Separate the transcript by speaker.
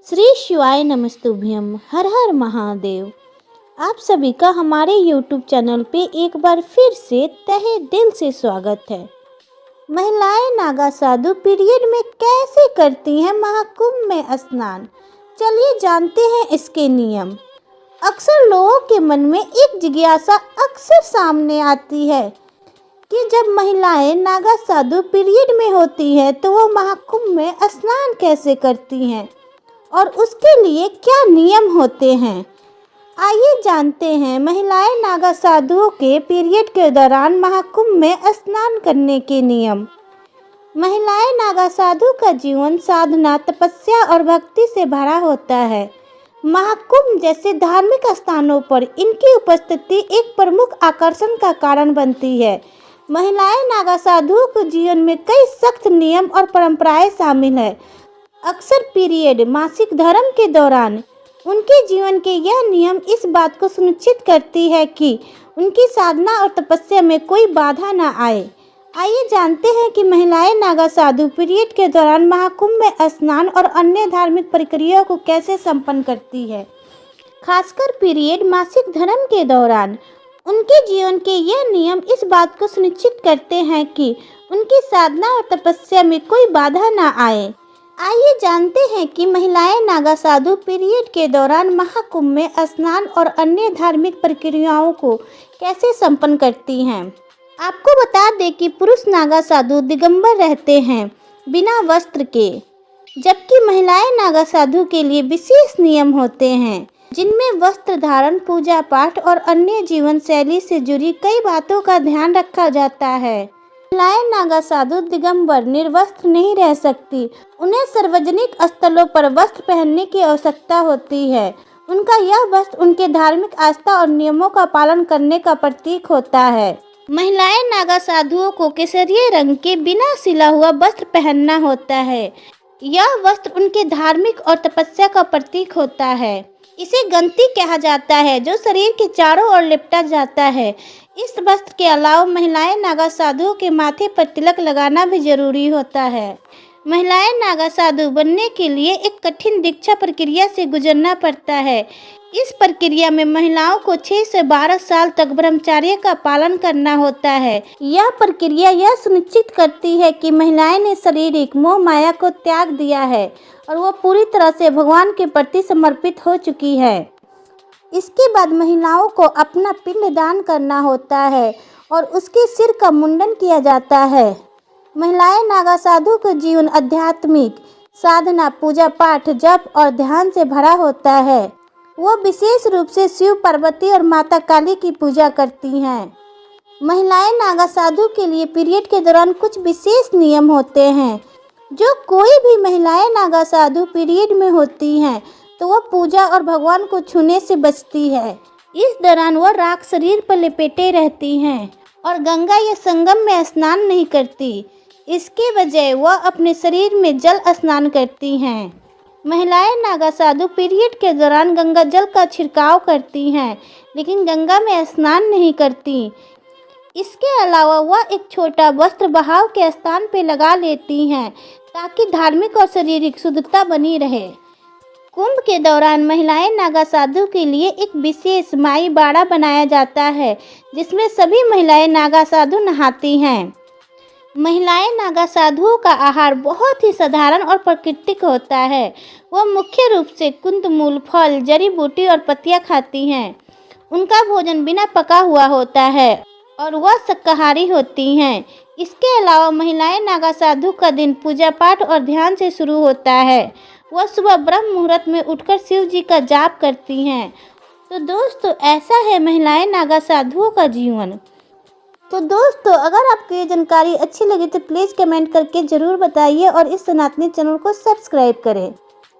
Speaker 1: श्री शिवाय नमस्तुभ्यम। हर हर महादेव। आप सभी का हमारे YouTube चैनल पे एक बार फिर से तहे दिल से स्वागत है। महिलाएं नागा साधु पीरियड में कैसे करती हैं महाकुंभ में स्नान, चलिए जानते हैं इसके नियम। अक्सर लोगों के मन में एक जिज्ञासा अक्सर सामने आती है कि जब महिलाएं नागा साधु पीरियड में होती है तो वो महाकुंभ में स्नान कैसे करती हैं और उसके लिए क्या नियम होते हैं। आइए जानते हैं महिलाएं नागा साधुओं के पीरियड के दौरान महाकुंभ में स्नान करने के नियम। महिलाएं नागा साधु का जीवन साधना, तपस्या और भक्ति से भरा होता है। महाकुंभ जैसे धार्मिक स्थानों पर इनकी उपस्थिति एक प्रमुख आकर्षण का कारण बनती है। महिलाएं नागा साधुओं के जीवन में कई सख्त नियम और परंपराएं शामिल है। अक्सर पीरियड मासिक धर्म के दौरान उनके जीवन के यह नियम इस बात को सुनिश्चित करती है कि उनकी साधना और तपस्या में कोई बाधा न आए। आइए जानते हैं कि महिलाएं नागा साधु पीरियड के दौरान महाकुंभ में स्नान और अन्य धार्मिक प्रक्रियाओं को कैसे संपन्न करती है। खासकर पीरियड मासिक धर्म के दौरान उनके जीवन के यह नियम इस बात को सुनिश्चित करते हैं कि उनकी साधना और तपस्या में कोई बाधा न आए। आइए जानते हैं कि महिलाएं नागा साधु पीरियड के दौरान महाकुंभ में स्नान और अन्य धार्मिक प्रक्रियाओं को कैसे संपन्न करती हैं। आपको बता दें कि पुरुष नागा साधु दिगंबर रहते हैं बिना वस्त्र के, जबकि महिलाएं नागा साधु के लिए विशेष नियम होते हैं जिनमें वस्त्र धारण, पूजा पाठ और अन्य जीवन शैली से जुड़ी कई बातों का ध्यान रखा जाता है। महिलाएं नागा साधु दिगंबर निर्वस्त्र नहीं रह सकती। उन्हें सार्वजनिक स्थलों पर वस्त्र पहनने की आवश्यकता होती है। उनका यह वस्त्र उनके धार्मिक आस्था और नियमों का पालन करने का प्रतीक होता है। महिलाएं नागा साधुओं को केसरिया रंग के बिना सिला हुआ वस्त्र पहनना होता है। यह वस्त्र उनके धार्मिक और तपस्या का प्रतीक होता है। इसे गंती कहा जाता है जो शरीर के चारों ओर लिपटा जाता है। इस वस्त्र के अलावा महिलाएं नागा साधुओं के माथे पर तिलक लगाना भी जरूरी होता है। महिलाएं नागा साधु बनने के लिए एक कठिन दीक्षा प्रक्रिया से गुजरना पड़ता है। इस प्रक्रिया में महिलाओं को 6 से 12 साल तक ब्रह्मचर्य का पालन करना होता है। यह प्रक्रिया यह सुनिश्चित करती है कि महिलाएं ने शारीरिक मोह माया को त्याग दिया है और वो पूरी तरह से भगवान के प्रति समर्पित हो चुकी है। इसके बाद महिलाओं को अपना पिंड दान करना होता है और उसके सिर का मुंडन किया जाता है। महिलाएं नागा साधु का जीवन आध्यात्मिक साधना, पूजा पाठ, जप और ध्यान से भरा होता है। वो विशेष रूप से शिव, पार्वती और माता काली की पूजा करती हैं। महिलाएं नागा साधु के लिए पीरियड के दौरान कुछ विशेष नियम होते हैं। जो कोई भी महिलाएं नागा साधु पीरियड में होती हैं तो वह पूजा और भगवान को छूने से बचती है। इस दौरान वह राख शरीर पर लपेटे रहती हैं और गंगा या संगम में स्नान नहीं करती। इसके बजाय वह अपने शरीर में जल स्नान करती हैं। महिलाएं नागा साधु पीरियड के दौरान गंगा जल का छिड़काव करती हैं लेकिन गंगा में स्नान नहीं करती। इसके अलावा वह एक छोटा वस्त्र बहाव के स्थान पर लगा लेती हैं ताकि धार्मिक और शारीरिक शुद्धता बनी रहे। कुंभ के दौरान महिलाएं नागा साधु के लिए एक विशेष माई बाड़ा बनाया जाता है जिसमें सभी महिलाएं नागा साधु नहाती हैं। महिलाएं नागा साधुओं का आहार बहुत ही साधारण और प्राकृतिक होता है। वह मुख्य रूप से कुंदमूल, फल, जड़ी बूटी और पत्तियां खाती हैं। उनका भोजन बिना पका हुआ होता है और वह शाकाहारी होती हैं। इसके अलावा महिलाएं नागा साधु का दिन पूजा पाठ और ध्यान से शुरू होता है। वह सुबह ब्रह्म मुहूर्त में उठकर शिव जी का जाप करती हैं। तो दोस्तों, ऐसा है महिलाएं नागा साधुओं का जीवन। तो दोस्तों, अगर आपको ये जानकारी अच्छी लगी तो प्लीज़ कमेंट करके ज़रूर बताइए और इस सनातनी चैनल को सब्सक्राइब करें।